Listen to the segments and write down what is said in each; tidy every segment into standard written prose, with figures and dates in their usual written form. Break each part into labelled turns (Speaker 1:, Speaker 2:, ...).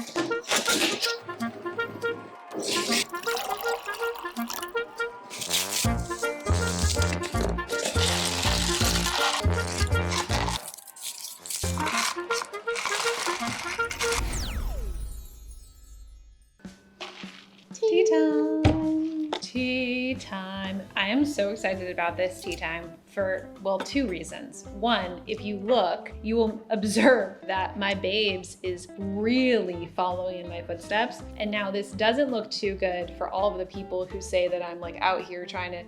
Speaker 1: Tea time. Tea time. I am so excited about this tea time for, well, two reasons. One, if you look, you will observe that my babes is really following in my footsteps. And now this doesn't look too good for all of the people who say that I'm like out here trying to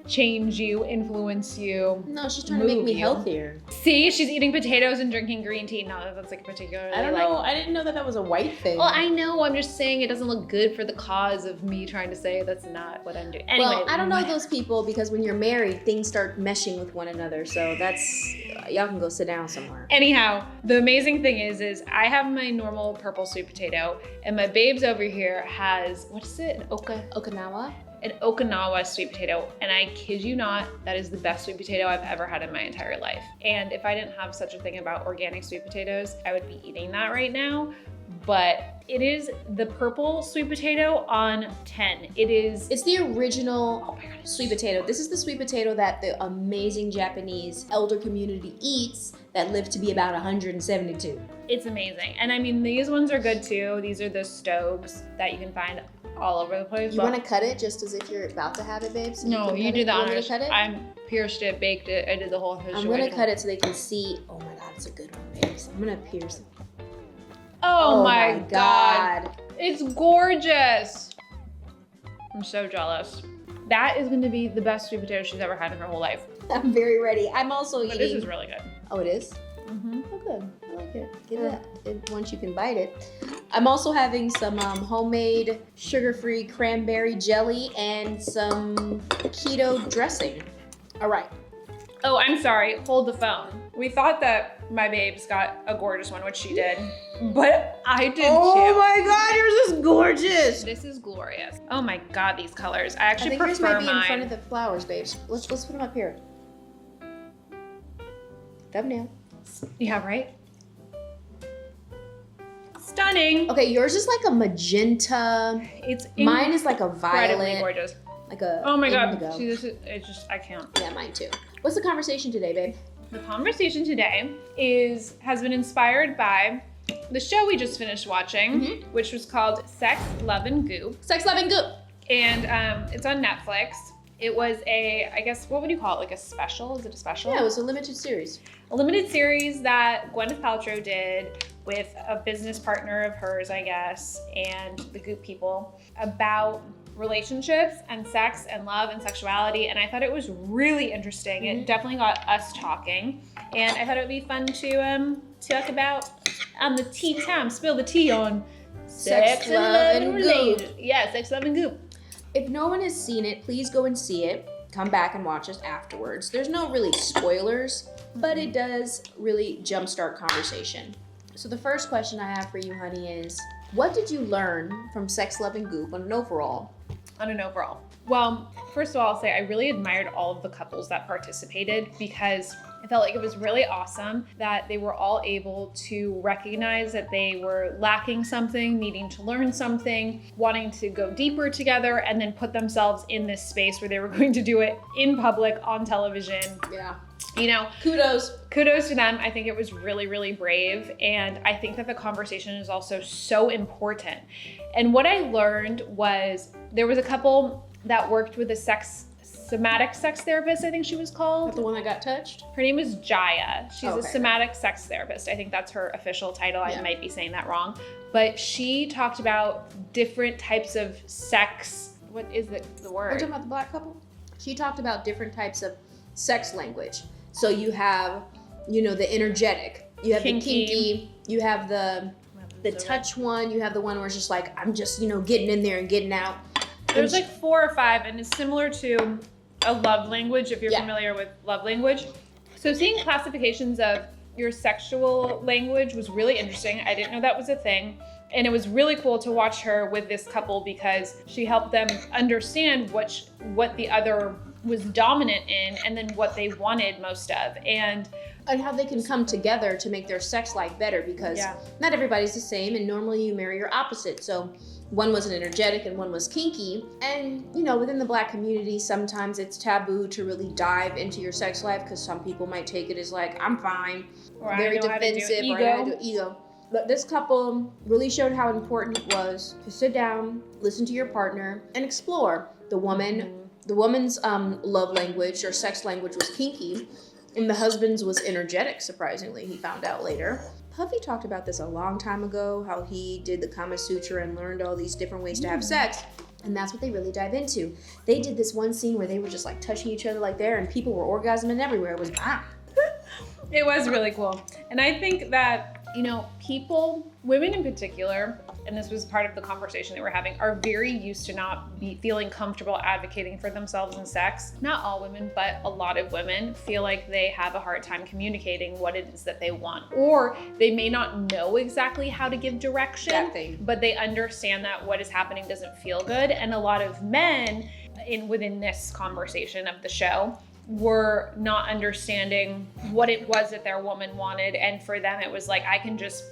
Speaker 1: change you, influence you.
Speaker 2: No, she's trying to make me healthier.
Speaker 1: See, she's eating potatoes and drinking green tea. Not that that's like particularly.
Speaker 2: I don't know. I didn't know that was a white thing.
Speaker 1: Well, I know. I'm just saying it doesn't look good for the cause of me trying to say that's not what I'm doing. Anyway,
Speaker 2: well, I don't know those people because when you're married, things start meshing with one another. So that's, y'all can go sit down somewhere.
Speaker 1: Anyhow, the amazing thing is I have my normal purple sweet potato, and my babes over here has, what is it?
Speaker 2: Okinawa?
Speaker 1: An Okinawa sweet potato, and I kid you not, that is the best sweet potato I've ever had in my entire life. And if I didn't have such a thing about organic sweet potatoes, I would be eating that right now. But it is the purple sweet potato on 10. It's
Speaker 2: the original sweet potato. This is the sweet potato that the amazing Japanese elder community eats that live to be about 172.
Speaker 1: It's amazing. And I mean, these ones are good too. These are the stoves that you can find all over the place.
Speaker 2: You want to cut it just as if you're about to have it, babe? So
Speaker 1: no, you do the honors.
Speaker 2: Cut it?
Speaker 1: I pierced it, baked it, I did the whole situation.
Speaker 2: I'm going to cut it so they can see. Oh my God, it's a good one, babes. I'm going to pierce it.
Speaker 1: Oh my God. It's gorgeous. I'm so jealous. That is going to be the best sweet potato she's ever had in her whole life.
Speaker 2: I'm very ready. I'm also eating.
Speaker 1: This is really good.
Speaker 2: Oh, it is?
Speaker 1: Mm-hmm.
Speaker 2: Oh, good. I like it. Give it once you can bite it. I'm also having some homemade sugar-free cranberry jelly and some keto dressing. All right.
Speaker 1: Oh, I'm sorry. Hold the phone. We thought that my babes got a gorgeous one, which she did, but I did too.
Speaker 2: Oh my God, yours is gorgeous.
Speaker 1: This is glorious. Oh my God, these colors. I actually
Speaker 2: prefer mine. I think yours might be in front of
Speaker 1: mine.
Speaker 2: the flowers, babes. Let's put them up here. Thumbnail.
Speaker 1: Yeah, right? Stunning.
Speaker 2: Okay, yours is like a magenta. Mine is like a
Speaker 1: incredibly
Speaker 2: violet.
Speaker 1: gorgeous.
Speaker 2: Like a
Speaker 1: Oh my God.
Speaker 2: indigo.
Speaker 1: See, this is, I can't.
Speaker 2: Yeah, mine too. What's the conversation today, babe?
Speaker 1: The conversation today has been inspired by the show we just finished watching, which was called Sex, Love, and Goop.
Speaker 2: Sex, Love, and Goop.
Speaker 1: And it's on Netflix. It was I guess, what would you call it? Like a special? Is it a special?
Speaker 2: Yeah, it was a limited series.
Speaker 1: A limited series that Gwyneth Paltrow did with a business partner of hers, I guess, and the Goop people about relationships and sex and love and sexuality. And I thought it was really interesting. It definitely got us talking. And I thought it would be fun to talk about on the tea time, spill the tea on sex, love, and goop. Yeah, sex, love, and goop.
Speaker 2: If no one has seen it, please go and see it. Come back and watch us afterwards. There's no really spoilers, but it does really jumpstart conversation. So the first question I have for you, honey, is what did you learn from Sex, Love, and Goop on an overall?
Speaker 1: On an overall. Well, first of all, I'll say I really admired all of the couples that participated because I felt like it was really awesome that they were all able to recognize that they were lacking something, needing to learn something, wanting to go deeper together, and then put themselves in this space where they were going to do it in public, on television.
Speaker 2: Yeah.
Speaker 1: You know,
Speaker 2: kudos
Speaker 1: to them. I think it was really, really brave. And I think that the conversation is also so important. And what I learned was there was a couple that worked with a somatic sex therapist, I think she was called.
Speaker 2: The one that got touched?
Speaker 1: Her name is Jaya. She's a somatic sex therapist. I think that's her official title. I might be saying that wrong. But she talked about different types of sex. What is the word?
Speaker 2: Are you talking about the black couple? She talked about different types of sex language. So you have, the energetic, you have the kinky, you have the touch one, you have the one where it's just like, I'm just, getting in there and getting out.
Speaker 1: There's like 4 or 5, and it's similar to a love language, if you're familiar with love language. So seeing classifications of your sexual language was really interesting. I didn't know that was a thing. And it was really cool to watch her with this couple because she helped them understand what the other was dominant in, and then what they wanted most of. And
Speaker 2: how they can come together to make their sex life better, because not everybody's the same, and normally you marry your opposite. So one was an energetic and one was kinky. And, you know, within the Black community, sometimes it's taboo to really dive into your sex life, because some people might take it as like, I'm fine,
Speaker 1: or
Speaker 2: very defensive, or I know how to do ego. But this couple really showed how important it was to sit down, listen to your partner, and explore. The woman's love language or sex language was kinky, and the husband's was energetic, surprisingly, he found out later. Puffy talked about this a long time ago, how he did the Kama Sutra and learned all these different ways to have sex. And that's what they really dive into. They did this one scene where they were just like touching each other like there, and people were orgasming everywhere. It was bomb.
Speaker 1: It was really cool. And I think that, you know, people, women in particular, and this was part of the conversation that we're having, are very used to not feeling comfortable advocating for themselves in sex. Not all women, but a lot of women feel like they have a hard time communicating what it is that they want. Or they may not know exactly how to give direction, but they understand that what is happening doesn't feel good. And a lot of men within this conversation of the show were not understanding what it was that their woman wanted. And for them, it was like, I can just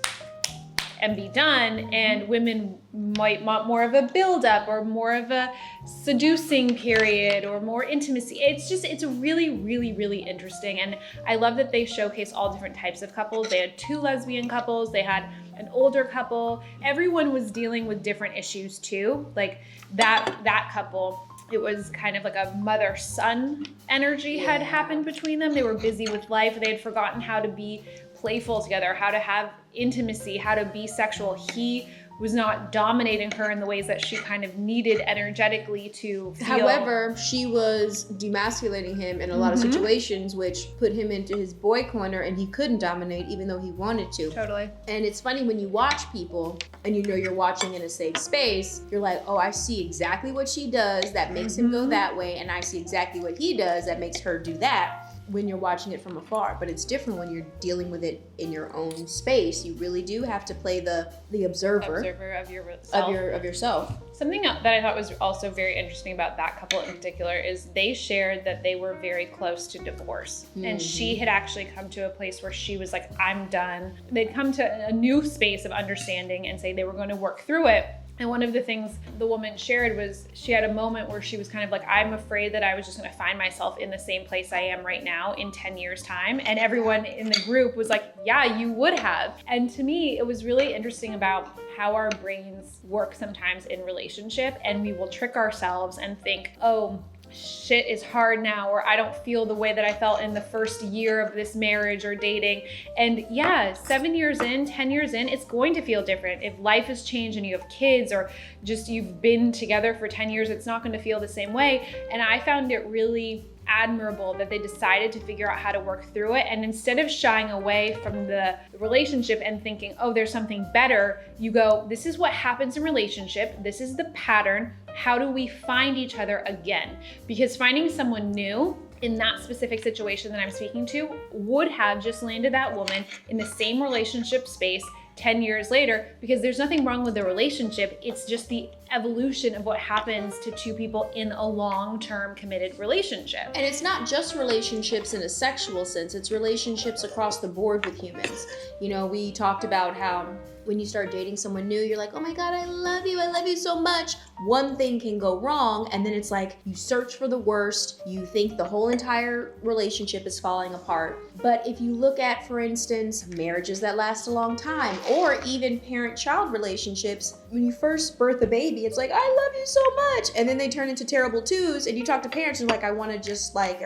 Speaker 1: and be done. And women might want more of a build-up or more of a seducing period or more intimacy. It's really, really, really interesting. And I love that they showcase all different types of couples. They had 2 lesbian couples. They had an older couple. Everyone was dealing with different issues too. Like that couple, it was kind of like a mother-son energy had happened between them. They were busy with life. They had forgotten how to be playful together, how to have intimacy, how to be sexual. He was not dominating her in the ways that she kind of needed energetically to feel.
Speaker 2: However, she was demasculating him in a lot of situations, which put him into his boy corner, and he couldn't dominate even though he wanted to.
Speaker 1: Totally.
Speaker 2: And it's funny when you watch people and you know you're watching in a safe space, you're like, oh, I see exactly what she does that makes him go that way, and I see exactly what he does that makes her do that, when you're watching it from afar. But it's different when you're dealing with it in your own space. You really do have to play the observer
Speaker 1: of yourself. Something that I thought was also very interesting about that couple in particular is they shared that they were very close to divorce. And she had actually come to a place where she was like, I'm done. They'd come to a new space of understanding and say they were going to work through it. And one of the things the woman shared was she had a moment where she was kind of like, I'm afraid that I was just going to find myself in the same place I am right now in 10 years time. And everyone in the group was like, yeah, you would have. And to me, it was really interesting about how our brains work sometimes in relationship, and we will trick ourselves and think, oh, shit is hard now, or I don't feel the way that I felt in the first year of this marriage or dating. And yeah, 7 years in, 10 years in, it's going to feel different. If life has changed and you have kids, or just you've been together for 10 years, it's not going to feel the same way. And I found it really admirable that they decided to figure out how to work through it. And instead of shying away from the relationship and thinking, oh, there's something better, you go, this is what happens in relationship. This is the pattern. How do we find each other again? Because finding someone new in that specific situation that I'm speaking to would have just landed that woman in the same relationship space 10 years later, because there's nothing wrong with the relationship. It's just the evolution of what happens to two people in a long-term committed relationship.
Speaker 2: And it's not just relationships in a sexual sense, it's relationships across the board with humans. You know, we talked about how when you start dating someone new, you're like, oh my God, I love you so much. One thing can go wrong, and then it's like you search for the worst. You think the whole entire relationship is falling apart. But if you look at, for instance, marriages that last a long time, or even parent-child relationships, when you first birth a baby, it's like, I love you so much. And then they turn into terrible twos, and you talk to parents and like, I want to just like,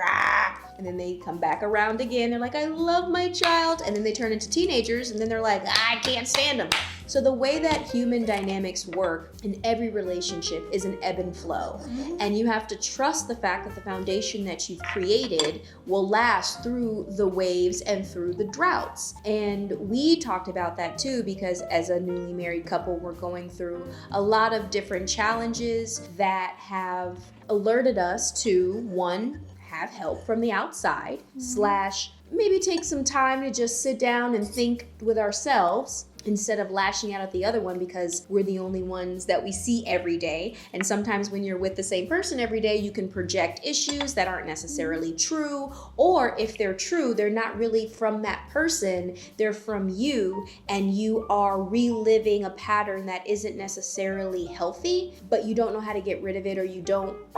Speaker 2: and then they come back around again. They're like, I love my child. And then they turn into teenagers, and then they're like, I can't stand them. So the way that human dynamics work in every relationship is an ebb and flow. And you have to trust the fact that the foundation that you've created will last through the waves and through the droughts. And we talked about that too, because as a newly married couple, we're going through a lot of different challenges that have alerted us to, one, have help from the outside, / maybe take some time to just sit down and think with ourselves. instead of lashing out at the other one because we're the only ones that we see every day. And sometimes when you're with the same person every day, you can project issues that aren't necessarily true, or if they're true, they're not really from that person, they're from you, and you are reliving a pattern that isn't necessarily healthy, but you don't know how to get rid of it, or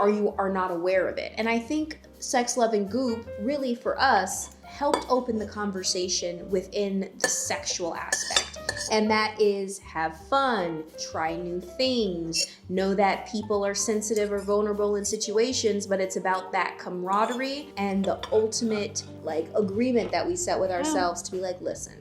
Speaker 2: you are not aware of it. And I think Sex, Love, and Goop really for us helped open the conversation within the sexual aspect. And that is have fun, try new things, know that people are sensitive or vulnerable in situations, but it's about that camaraderie and the ultimate agreement that we set with ourselves to be like, listen,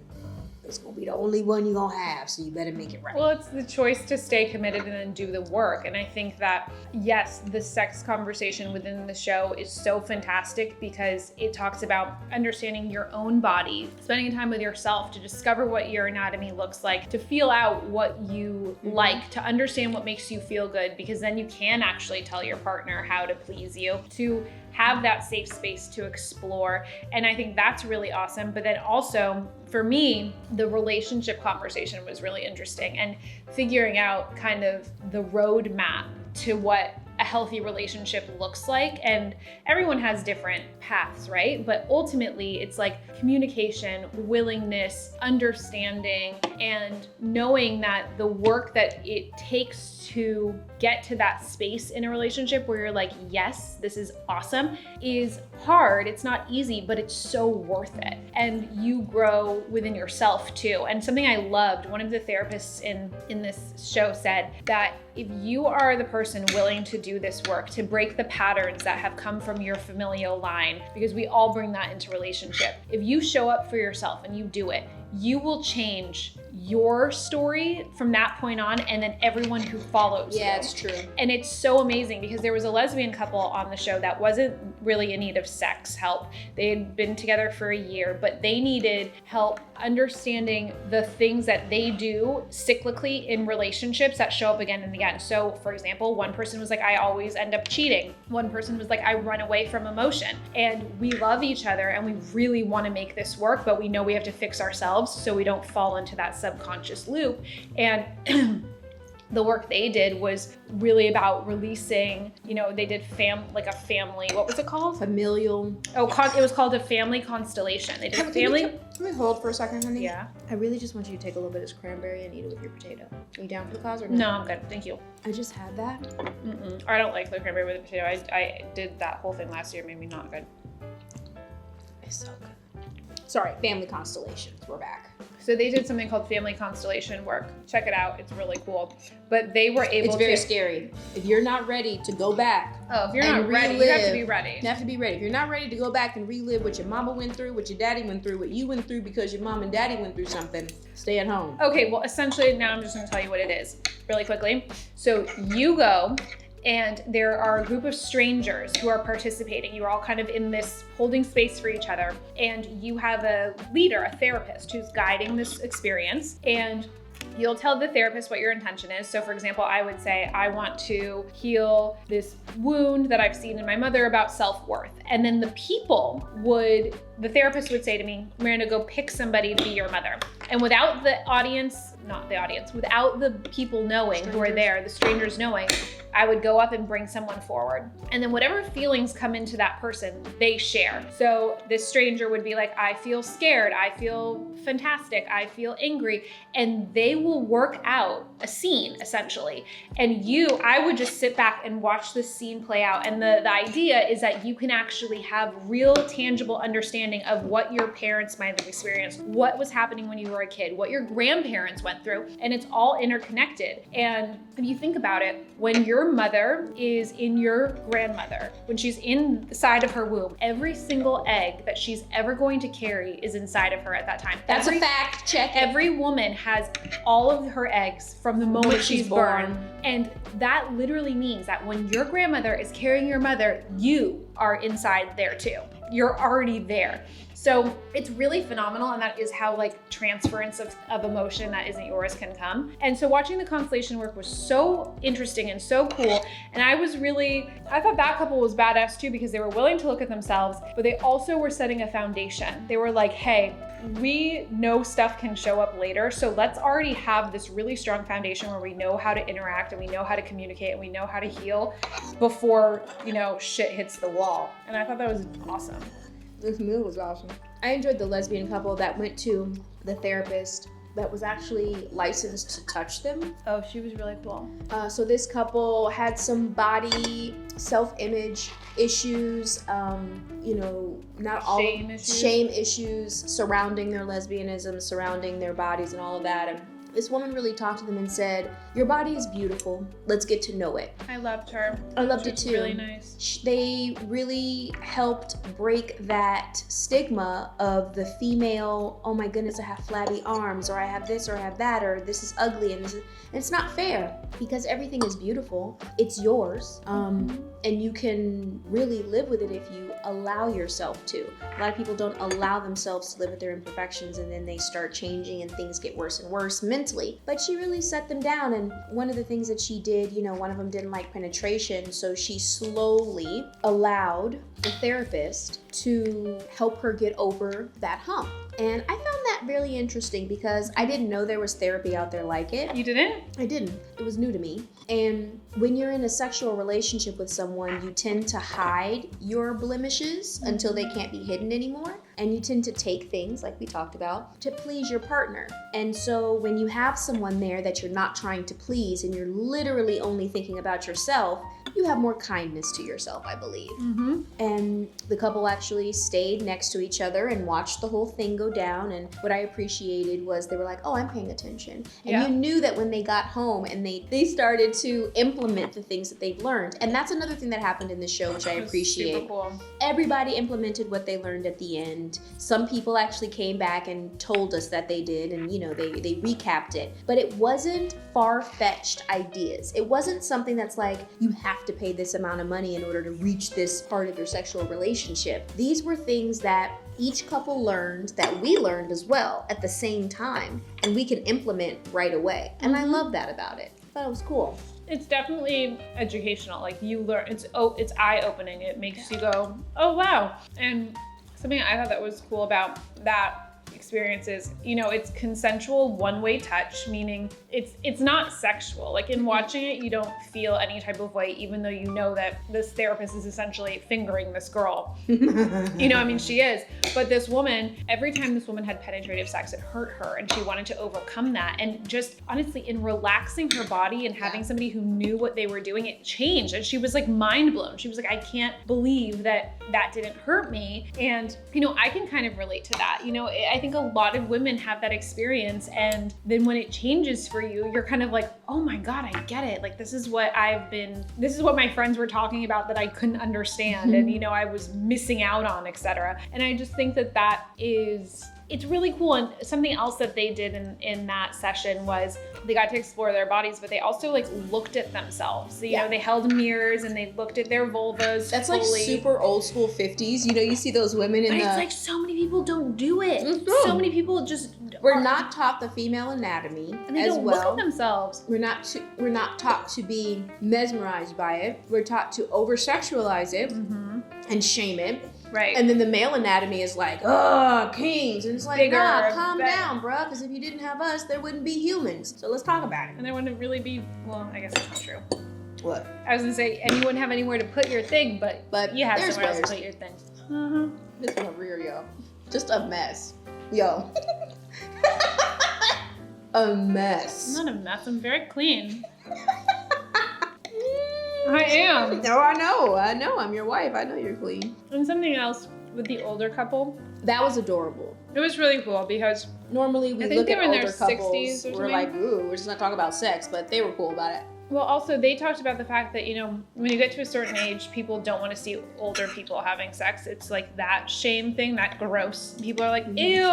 Speaker 2: it's gonna be the only one you're gonna have, so you better make it right.
Speaker 1: Well, it's the choice to stay committed and then do the work. And I think that, yes, the sex conversation within the show is so fantastic because it talks about understanding your own body, spending time with yourself to discover what your anatomy looks like, to feel out what you like, to understand what makes you feel good, because then you can actually tell your partner how to please you, to have that safe space to explore. And I think that's really awesome. But then also, for me, the relationship conversation was really interesting, and figuring out kind of the roadmap to what a healthy relationship looks like. And everyone has different paths, right? But ultimately, it's like communication, willingness, understanding, and knowing that the work that it takes to get to that space in a relationship where you're like, yes, this is awesome, is hard. It's not easy, but it's so worth it. And you grow within yourself too. And something I loved, one of the therapists in this show said that if you are the person willing to do this work, to break the patterns that have come from your familial line, because we all bring that into relationship, if you show up for yourself and you do it, you will change your story from that point on, and then everyone who follows you.
Speaker 2: Yeah, it's true.
Speaker 1: And it's so amazing because there was a lesbian couple on the show that wasn't really in need of sex help. They had been together for a year, but they needed help understanding the things that they do cyclically in relationships that show up again and again. So for example, one person was like, I always end up cheating. One person was like, I run away from emotion. And we love each other and we really want to make this work, but we know we have to fix ourselves so we don't fall into that subconscious loop. And the work they did was really about releasing, they did a family, what was it called?
Speaker 2: Familial.
Speaker 1: It was called a family constellation. They did family.
Speaker 2: Let me hold for a second, honey.
Speaker 1: Yeah.
Speaker 2: I really just want you to take a little bit of this cranberry and eat it with your potato. Are you down for the cause or no?
Speaker 1: No, I'm good. Thank you.
Speaker 2: I just had that.
Speaker 1: I don't like the cranberry with the potato. I did that whole thing last year. It made me not good.
Speaker 2: It's so good. Sorry, family constellations. We're back.
Speaker 1: So they did something called family constellation work. Check it out. It's really cool. But they were able to...
Speaker 2: It's very scary. If you're not ready to go back...
Speaker 1: Oh, if you're not ready, you have to be ready.
Speaker 2: You have to be ready. If you're not ready to go back and relive what your mama went through, what your daddy went through, what you went through because your mom and daddy went through something, stay at home.
Speaker 1: Okay, well, essentially, now I'm just going to tell you what it is really quickly. So you go... and there are a group of strangers who are participating. You are all kind of in this holding space for each other, and you have a leader, a therapist, who's guiding this experience, and you'll tell the therapist what your intention is. So for example, I would say, I want to heal this wound that I've seen in my mother about self-worth. And then the therapist would say to me, Miranda, go pick somebody to be your mother. And without the people knowing who are there, the strangers knowing, I would go up and bring someone forward. And then whatever feelings come into that person, they share. So this stranger would be like, I feel scared, I feel fantastic, I feel angry. And they will work out a scene, essentially. And I would just sit back and watch this scene play out. And the idea is that you can actually have real, tangible understanding of what your parents might have experienced, what was happening when you were a kid, what your grandparents went through, and it's all interconnected. And if you think about it, when your mother is in your grandmother, when she's inside of her womb, every single egg that she's ever going to carry is inside of her at that time.
Speaker 2: That's a fact. Check it.
Speaker 1: Every woman has all of her eggs from the moment she's born. And that literally means that when your grandmother is carrying your mother, you are inside there too. You're already there. So it's really phenomenal, and that is how transference of emotion that isn't yours can come. And so watching the constellation work was so interesting and so cool. And I thought that couple was badass too, because they were willing to look at themselves, but they also were setting a foundation. They were like, hey, we know stuff can show up later. So let's already have this really strong foundation where we know how to interact and we know how to communicate and we know how to heal before, you know, shit hits the wall. And I thought that was awesome.
Speaker 2: This meal was awesome. I enjoyed the lesbian couple that went to the therapist that was actually licensed to touch them.
Speaker 1: Oh, she was really cool.
Speaker 2: So this couple had some body self-image issues, you know, not all shame issues surrounding their lesbianism, surrounding their bodies and all of that. And this woman really talked to them and said, your body is beautiful. Let's get to know it.
Speaker 1: I loved her.
Speaker 2: I loved it too.
Speaker 1: Really nice.
Speaker 2: They really helped break that stigma of the female, oh my goodness, I have flabby arms, or I have this, or I have that, or this is ugly, and this is, and it's not fair because everything is beautiful. It's yours. And you can really live with it if you allow yourself to. A lot of people don't allow themselves to live with their imperfections, and then they start changing and things get worse and worse mentally. But she really set them down, and one of the things that she did, you know, one of them didn't like penetration, so she slowly allowed the therapist to help her get over that hump. And I found that really interesting because I didn't know there was therapy out there like it.
Speaker 1: You didn't?
Speaker 2: I didn't. It was new to me. And when you're in a sexual relationship with someone, you tend to hide your blemishes until they can't be hidden anymore. And you tend to take things, like we talked about, to please your partner. And so when you have someone there that you're not trying to please and you're literally only thinking about yourself, you have more kindness to yourself, I believe. And the couple actually stayed next to each other and watched the whole thing go down. And what I appreciated was they were like, oh, I'm paying attention. And you knew that when they got home and they started to implement the things that they've learned. And that's another thing that happened in the show, which I appreciate.
Speaker 1: Super cool.
Speaker 2: Everybody implemented what they learned at the end. Some people actually came back and told us that they did, and you know, they recapped it. But it wasn't far-fetched ideas. It wasn't something that's like, you have to pay this amount of money in order to reach this part of your sexual relationship. These were things that each couple learned, that we learned as well at the same time, and we can implement right away. And I love that about it. I thought it was cool.
Speaker 1: It's definitely educational. Like you learn, it's eye-opening. It makes you go, oh wow. And something I thought that was cool about that experience is, you know, it's consensual one-way touch, meaning it's not sexual. Like in watching it, you don't feel any type of way, even though you know that this therapist is essentially fingering this girl. You know, I mean, she is. But this woman, every time this woman had penetrative sex, it hurt her, and she wanted to overcome that. And just honestly, in relaxing her body and having somebody who knew what they were doing, it changed. And she was like mind blown. She was like, I can't believe that didn't hurt me. And, you know, I can kind of relate to that. You know, I think a lot of women have that experience, and then when it changes for you, you're kind of like, oh my God, I get it. Like this is what my friends were talking about that I couldn't understand and, you know, I was missing out on, etc. And I just think that it's really cool. And something else that they did in that session was they got to explore their bodies, but they also like looked at themselves. So, you know, they held mirrors and they looked at their vulvas.
Speaker 2: That's
Speaker 1: fully.
Speaker 2: like super old school 50s. You know, you see those women in
Speaker 1: It's like so many people don't do it. So many people just
Speaker 2: we're not taught the female anatomy
Speaker 1: and they
Speaker 2: as
Speaker 1: don't
Speaker 2: well.
Speaker 1: look at themselves.
Speaker 2: We're not taught to be mesmerized by it. We're taught to over-sexualize it and shame it.
Speaker 1: Right.
Speaker 2: And then the male anatomy is like, oh, kings. And it's like,
Speaker 1: Bigger,
Speaker 2: nah, calm
Speaker 1: better.
Speaker 2: down, bruh. Because if you didn't have us, there wouldn't be humans. So let's talk about it.
Speaker 1: And there wouldn't really be, well, I guess that's not true.
Speaker 2: What?
Speaker 1: I was gonna say, and you wouldn't have anywhere to put your thing, but you have
Speaker 2: there's
Speaker 1: somewhere else to
Speaker 2: ways.
Speaker 1: put your thing.
Speaker 2: This one over here, yo. Just a mess. Yo. A mess.
Speaker 1: I'm not a mess, I'm very clean. I am.
Speaker 2: No, I know. I'm your wife. I know you're clean.
Speaker 1: And something else with the older couple.
Speaker 2: That was adorable.
Speaker 1: It was really cool because
Speaker 2: Normally we
Speaker 1: I think
Speaker 2: look
Speaker 1: they
Speaker 2: at
Speaker 1: were in
Speaker 2: older
Speaker 1: their
Speaker 2: couples,
Speaker 1: 60s or
Speaker 2: we're
Speaker 1: something.
Speaker 2: like, ooh, we're just not talking about sex, but they were cool about it.
Speaker 1: well, also they talked about the fact that, you know, when you get to a certain age, people don't want to see older people having sex. It's like that shame thing, that gross. People are like, ew,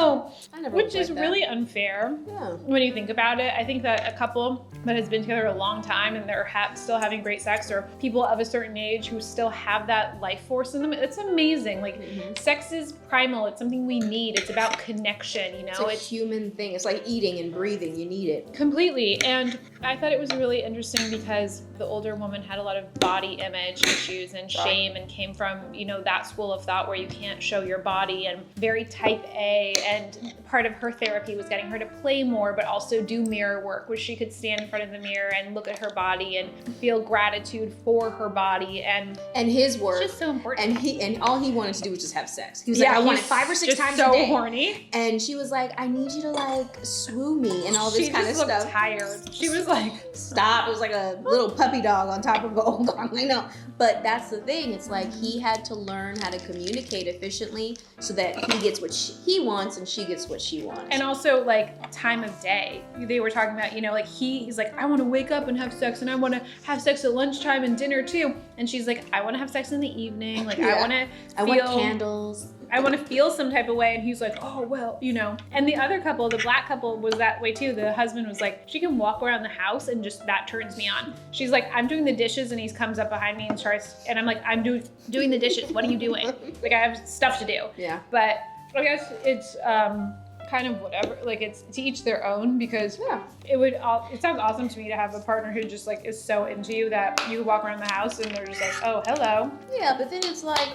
Speaker 2: I never
Speaker 1: which
Speaker 2: was
Speaker 1: is
Speaker 2: like that.
Speaker 1: really unfair.
Speaker 2: Yeah.
Speaker 1: When you think about it, I think that a couple that has been together a long time and they're still having great sex, or people of a certain age who still have that life force in them, it's amazing. Like sex is primal. It's something we need. It's about connection, you know?
Speaker 2: It's a human thing. It's like eating and breathing. You need it.
Speaker 1: Completely. And I thought it was really interesting because the older woman had a lot of body image issues and shame and came from, you know, that school of thought where you can't show your body and very type A. And part of her therapy was getting her to play more, but also do mirror work where she could stand in front of the mirror and look at her body and feel gratitude for her body. And
Speaker 2: his work.
Speaker 1: It's just so important.
Speaker 2: And all he wanted to do was just have sex. He was like, I want it 5 or 6 times a day.
Speaker 1: Horny.
Speaker 2: And she was like, I need you to like swoo me and all this kind of stuff.
Speaker 1: She just looked tired. She was like,
Speaker 2: stop. It was like a little puppy dog on top of an old dog. I know. But that's the thing. It's like he had to learn how to communicate efficiently so that he gets what he wants and she gets what she wants.
Speaker 1: And also like time of day. They were talking about, you know, like he's like, I want to wake up and have sex and I want to have sex at lunchtime and dinner too. And she's like, I want to have sex in the evening. Like I want
Speaker 2: candles.
Speaker 1: I want to feel some type of way. And he's like, oh, well, you know. And the other couple, the black couple, was that way too. The husband was like, she can walk around the house and just that turns me on. She's like, I'm doing the dishes and he comes up behind me and starts, and I'm like, I'm doing the dishes. What are you doing? Like I have stuff to do.
Speaker 2: Yeah.
Speaker 1: But I guess it's kind of whatever. Like it's to each their own because it sounds awesome to me to have a partner who just like is so into you that you walk around the house and they're just like, oh, hello.
Speaker 2: Yeah, but then it's like,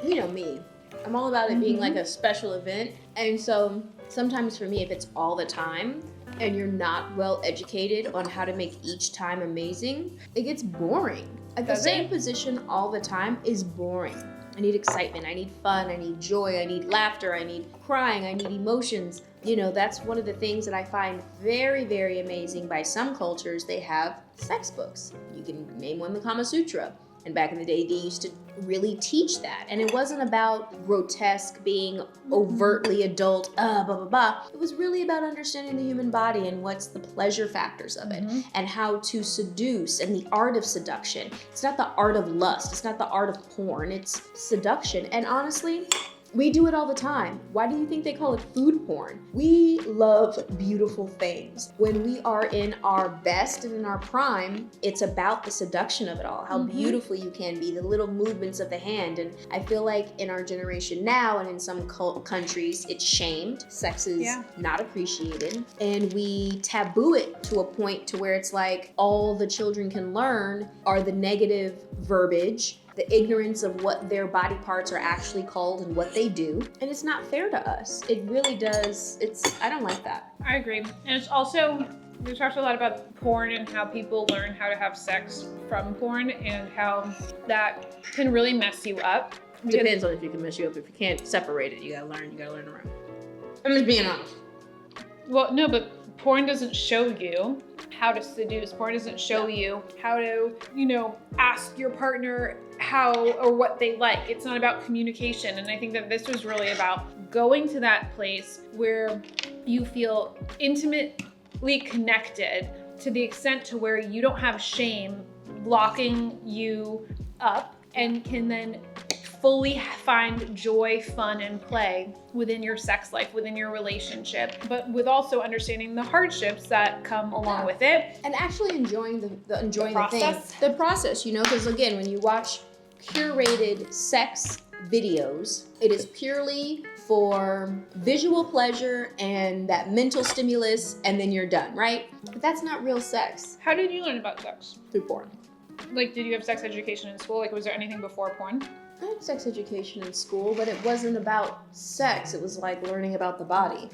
Speaker 2: you know me. I'm all about it being like a special event. And so sometimes for me, if it's all the time and you're not well educated on how to make each time amazing, it gets boring. Like the same position all the time is boring. I need excitement. I need fun. I need joy. I need laughter. I need crying. I need emotions. You know, that's one of the things that I find very, very amazing by some cultures. They have sex books. You can name one the Kama Sutra. And back in the day, they used to really teach that. And it wasn't about grotesque, being overtly adult, blah, blah, blah. It was really about understanding the human body and what's the pleasure factors of it and how to seduce and the art of seduction. It's not the art of lust. It's not the art of porn. It's seduction. And honestly, we do it all the time. Why do you think they call it food porn? We love beautiful things. When we are in our best and in our prime, it's about the seduction of it all, how beautiful you can be, the little movements of the hand. And I feel like in our generation now and in some countries, it's shamed. Sex is not appreciated. And we taboo it to a point to where it's like all the children can learn are the negative verbiage, the ignorance of what their body parts are actually called and what they do. And it's not fair to us. It really does. I don't like that.
Speaker 1: I agree. And it's also, we talked a lot about porn and how people learn how to have sex from porn and how that can really mess you up.
Speaker 2: Depends on if you can mess you up. If you can't separate it, you gotta learn around. I'm just being honest.
Speaker 1: Well, no, but porn doesn't show you how to seduce. Porn doesn't show you how to, you know, ask your partner how or what they like. It's not about communication. And I think that this was really about going to that place where you feel intimately connected to the extent to where you don't have shame locking you up and can then fully find joy, fun, and play within your sex life, within your relationship, but with also understanding the hardships that come along with it.
Speaker 2: And actually enjoying the process, you know, because again, when you watch curated sex videos, it is purely for visual pleasure and that mental stimulus, and then you're done, right? But that's not real sex.
Speaker 1: How did you learn about sex?
Speaker 2: Through porn.
Speaker 1: Like, did you have sex education in school? Like, was there anything before porn?
Speaker 2: I had sex education in school, but it wasn't about sex. It was like learning about the body.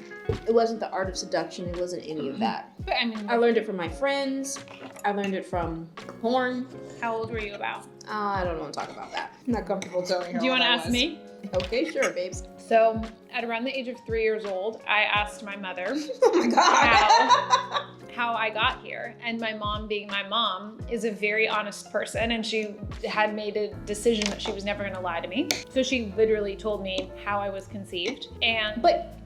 Speaker 2: It wasn't the art of seduction. It wasn't any of that.
Speaker 1: But I mean,
Speaker 2: I learned it from my friends. I learned it from porn.
Speaker 1: How old were you about?
Speaker 2: I don't want to talk about that. I'm not comfortable telling her.
Speaker 1: Do you want to ask me?
Speaker 2: Okay, sure, babes.
Speaker 1: So, at around the age of 3 years old, I asked my mother
Speaker 2: oh my God.
Speaker 1: how I got here. And my mom, being my mom, is a very honest person, and she had made a decision that she was never going to lie to me. So she literally told me how I was conceived.
Speaker 2: But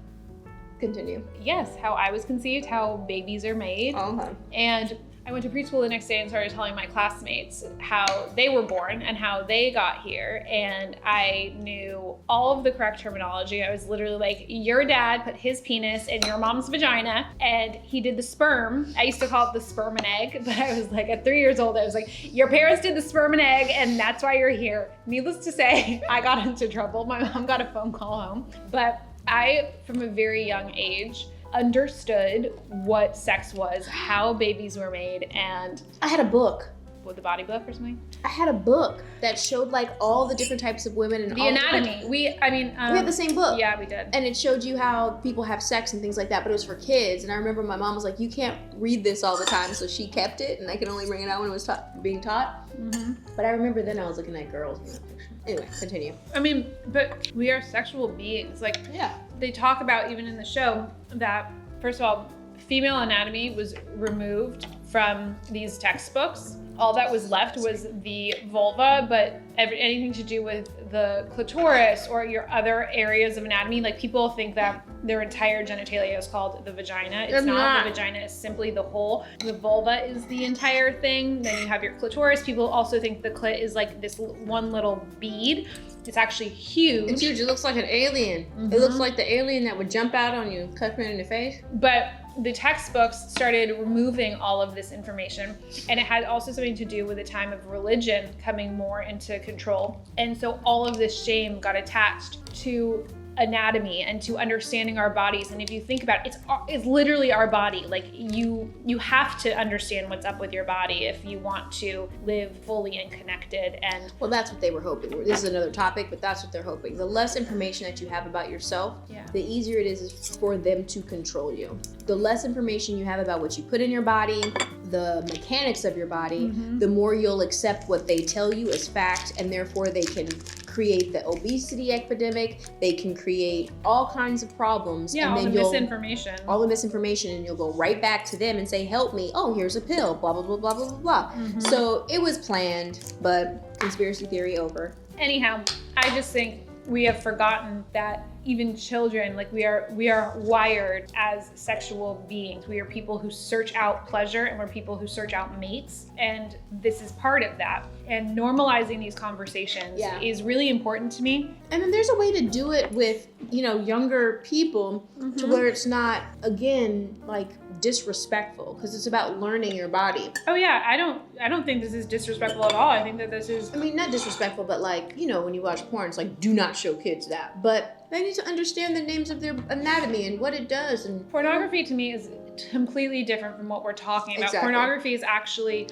Speaker 2: continue.
Speaker 1: Yes, how I was conceived, how babies are made.
Speaker 2: Uh-huh.
Speaker 1: And I went to preschool the next day and started telling my classmates how they were born and how they got here. And I knew all of the correct terminology. I was literally like, your dad put his penis in your mom's vagina and he did the sperm. I used to call it the sperm and egg, but I was like, at 3 years old, I was like, your parents did the sperm and egg and that's why you're here. Needless to say, I got into trouble. My mom got a phone call home. But I, from a very young age, understood what sex was, how babies were made, and
Speaker 2: I had a book.
Speaker 1: what, the body book or something?
Speaker 2: I had a book that showed like all the different types of women and
Speaker 1: The
Speaker 2: all
Speaker 1: anatomy. We
Speaker 2: had the same book.
Speaker 1: Yeah, we did.
Speaker 2: And it showed you how people have sex and things like that, but it was for kids. And I remember my mom was like, you can't read this all the time, so she kept it, and I could only bring it out when it was being taught.
Speaker 1: Mm-hmm.
Speaker 2: But I remember then I was looking at girls in that picture. Anyway, continue.
Speaker 1: I mean, but we are sexual beings. Like,
Speaker 2: Yeah.
Speaker 1: they talk about, even in the show, that, first of all, female anatomy was removed from these textbooks. All that was left was the vulva, but anything to do with the clitoris or your other areas of anatomy. Like, people think that their entire genitalia is called the vagina. It's not. The vagina is simply the whole. The vulva is the entire thing. Then you have your clitoris. People also think the clit is like this one little bead. It's actually huge.
Speaker 2: It's huge. It looks like an alien.
Speaker 1: Mm-hmm.
Speaker 2: It looks like the alien that would jump out on you, cut you in the face.
Speaker 1: But the textbooks started removing all of this information, and it had also something to do with the time of religion coming more into control. And so all of this shame got attached to anatomy and to understanding our bodies. And if you think about it, it's literally our body. Like, you have to understand what's up with your body if you want to live fully and connected. And
Speaker 2: well, that's what they were hoping. This is another topic, but that's what they're hoping. The less information that you have about yourself, the easier it is for them to control you. The less information you have about what you put in your body, the mechanics of your body, the more you'll accept what they tell you as fact, and therefore they can create the obesity epidemic. They can create all kinds of problems.
Speaker 1: Yeah,
Speaker 2: and
Speaker 1: all
Speaker 2: then
Speaker 1: the misinformation.
Speaker 2: All the misinformation, and you'll go right back to them and say, help me. Oh, here's a pill, blah, blah, blah, blah, blah, blah. So it was planned, but conspiracy theory over.
Speaker 1: Anyhow, I just think we have forgotten that even children, like, we are wired as sexual beings. We are people who search out pleasure, and we're people who search out mates, and this is part of that. And normalizing these conversations is really important to me.
Speaker 2: And then there's a way to do it with, younger people to where it's not, again, like disrespectful, because it's about learning your body.
Speaker 1: Oh yeah, I don't think this is disrespectful at all. I think that this is,
Speaker 2: I mean, not disrespectful, but like, when you watch porn, it's like, do not show kids that. But they need to understand the names of their anatomy and what it does. And
Speaker 1: pornography to me is completely different from what we're talking about.
Speaker 2: Exactly.
Speaker 1: Pornography is actually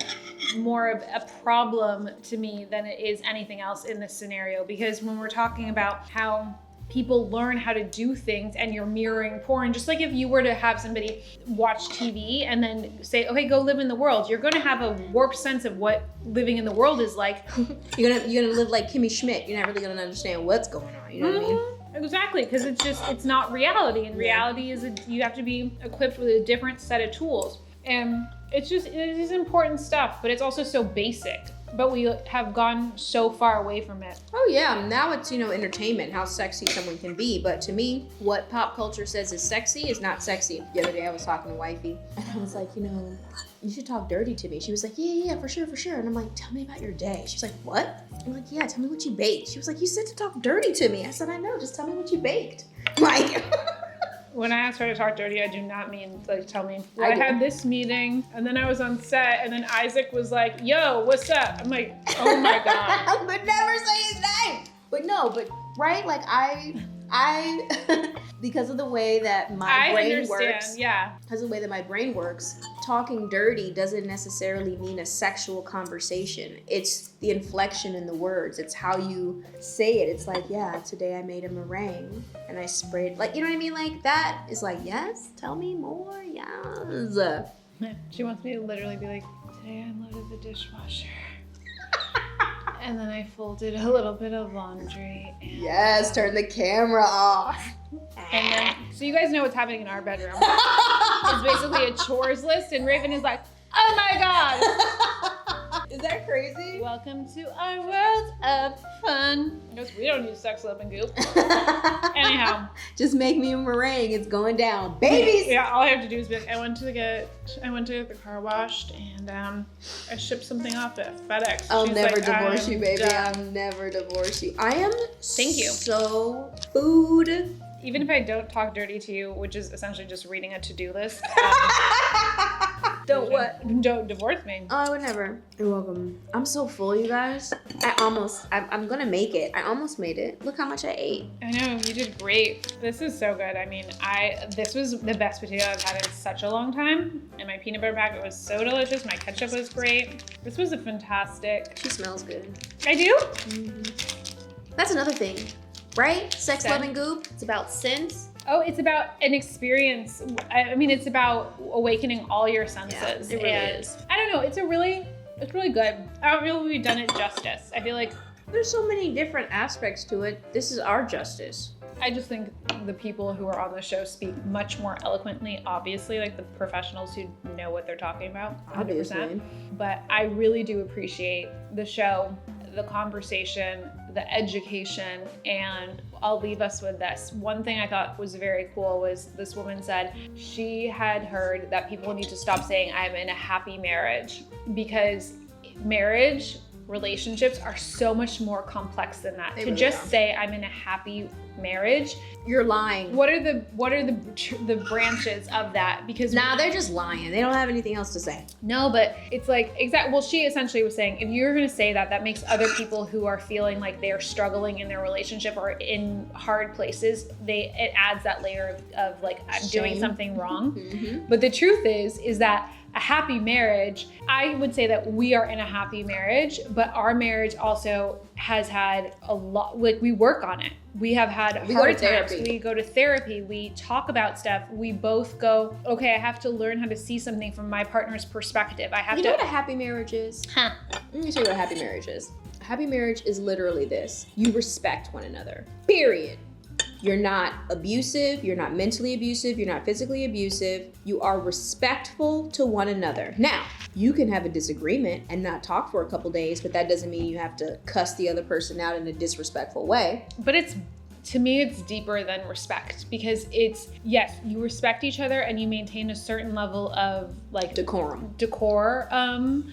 Speaker 1: more of a problem to me than it is anything else in this scenario, because when we're talking about how people learn how to do things and you're mirroring porn, just like if you were to have somebody watch TV and then say, okay, go live in the world, you're going to have a warped sense of what living in the world is like.
Speaker 2: You're gonna live like Kimmy Schmidt. You're not really gonna understand what's going on. You know what I mean?
Speaker 1: Exactly, because it's not reality, and reality is you have to be equipped with a different set of tools. And it is important stuff, but it's also so basic. But we have gone so far away from it.
Speaker 2: Oh yeah, now it's, entertainment, how sexy someone can be. But to me, what pop culture says is sexy is not sexy. The other day I was talking to Wifey, and I was like, you should talk dirty to me. She was like, yeah, for sure. And I'm like, tell me about your day. She was like, what? I'm like, yeah, tell me what you baked. She was like, you said to talk dirty to me. I said, I know, just tell me what you baked. Like,
Speaker 1: when I ask her to talk dirty, I do not mean like tell me. I had this meeting, and then I was on set, and then Isaac was like, yo, what's up? I'm like, oh my God.
Speaker 2: But never say his name. But right? Like I because of the way that my brain works.
Speaker 1: Yeah.
Speaker 2: Because of the way that my brain works, talking dirty doesn't necessarily mean a sexual conversation. It's the inflection in the words. It's how you say it. It's like, yeah, today I made a meringue and I sprayed, like, you know what I mean? Like, that is like, yes, tell me more, yes.
Speaker 1: She wants me to literally be like, today I loaded the dishwasher. And then I folded a little bit of laundry. And
Speaker 2: yes, turn the camera off.
Speaker 1: And then, so you guys know what's happening in our bedroom. It's basically a chores list, and Raven is like, oh my God.
Speaker 2: Is that crazy?
Speaker 1: Welcome to our world of fun. Because we don't use sex, love, and goop. Anyhow.
Speaker 2: Just make me a meringue. It's going down. Babies!
Speaker 1: Yeah, all I have to do is be like, I went to get the car washed, and I shipped something off at FedEx.
Speaker 2: I'll
Speaker 1: She's
Speaker 2: never
Speaker 1: like,
Speaker 2: divorce you, baby.
Speaker 1: Done.
Speaker 2: I'll never divorce you. I am
Speaker 1: Thank you.
Speaker 2: So food.
Speaker 1: Even if I don't talk dirty to you, which is essentially just reading a to-do list,
Speaker 2: Don't what?
Speaker 1: Don't divorce me.
Speaker 2: Oh, I would never. You're welcome. I'm so full, you guys. I'm gonna make it. I almost made it. Look how much I ate.
Speaker 1: I know, you did great. This is so good. I mean, this was the best potato I've had in such a long time. And my peanut butter packet was so delicious. My ketchup was great. This was a fantastic.
Speaker 2: She smells good.
Speaker 1: I do?
Speaker 2: Mm-hmm. That's another thing, right? Sex, love, and goop. It's about sense.
Speaker 1: Oh, it's about an experience. I mean, it's about awakening all your senses.
Speaker 2: Yeah, it really is.
Speaker 1: I don't know. It's really good. I don't feel we've done it justice. I feel like
Speaker 2: there's so many different aspects to it. This is our justice.
Speaker 1: I just think the people who are on the show speak much more eloquently, obviously, like the professionals who know what they're talking about, 100%.
Speaker 2: Obviously.
Speaker 1: But I really do appreciate the show, the conversation, the education, and I'll leave us with this. One thing I thought was very cool was this woman said she had heard that people need to stop saying I'm in a happy marriage, because relationships are so much more complex than that.
Speaker 2: They
Speaker 1: to
Speaker 2: really
Speaker 1: just
Speaker 2: are.
Speaker 1: say I'm in a happy marriage,
Speaker 2: you're lying.
Speaker 1: What are the branches of that? Because
Speaker 2: they're just lying. They don't have anything else to say.
Speaker 1: No, but it's like well, she essentially was saying if you're going to say that makes other people who are feeling like they're struggling in their relationship or in hard places, it adds that layer of like I'm doing something wrong.
Speaker 2: Mm-hmm.
Speaker 1: But the truth is that a happy marriage, I would say that we are in a happy marriage, but our marriage also has had a lot, like we work on it. We have had hard times. We go to therapy. We talk about stuff. We both go, okay, I have to learn how to see something from my partner's perspective.
Speaker 2: You know what a happy marriage is?
Speaker 1: Huh.
Speaker 2: Let me tell you what a happy marriage is. A happy marriage is literally this. You respect one another. Period. You're not abusive, you're not mentally abusive, you're not physically abusive. You are respectful to one another. Now, you can have a disagreement and not talk for a couple days, but that doesn't mean you have to cuss the other person out in a disrespectful way.
Speaker 1: But to me, it's deeper than respect, because yes, you respect each other and you maintain a certain level of like decor,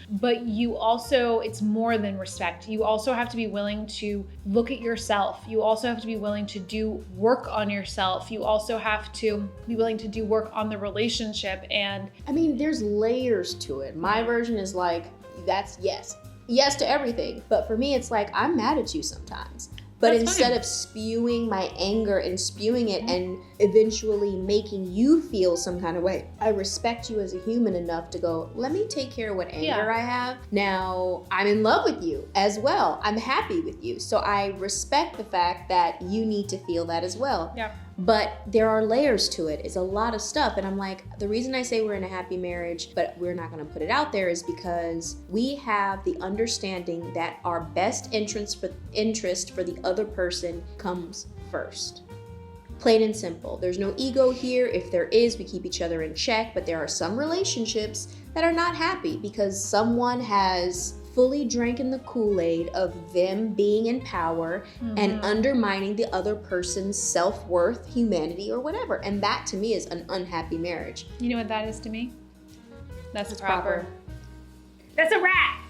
Speaker 1: but you also, it's more than respect. You also have to be willing to look at yourself. You also have to be willing to do work on yourself. You also have to be willing to do work on the relationship. And
Speaker 2: I mean, there's layers to it. My version is like, that's yes to everything. But for me, it's like, I'm mad at you sometimes. But instead of spewing my anger and spewing it and eventually making you feel some kind of way, I respect you as a human enough to go, let me take care of what anger I have. Now, I'm in love with you as well. I'm happy with you. So I respect the fact that you need to feel that as well.
Speaker 1: Yeah.
Speaker 2: But there are layers to it. It's a lot of stuff. And I'm like, the reason I say we're in a happy marriage, but we're not going to put it out there, is because we have the understanding that our best interest for the other person comes first. Plain and simple. There's no ego here. If there is, we keep each other in check. But there are some relationships that are not happy because someone has fully drank in the Kool-Aid of them being in power and undermining the other person's self-worth, humanity, or whatever. And that to me is an unhappy marriage.
Speaker 1: You know what that is to me? That's
Speaker 2: proper.
Speaker 1: That's a wrap.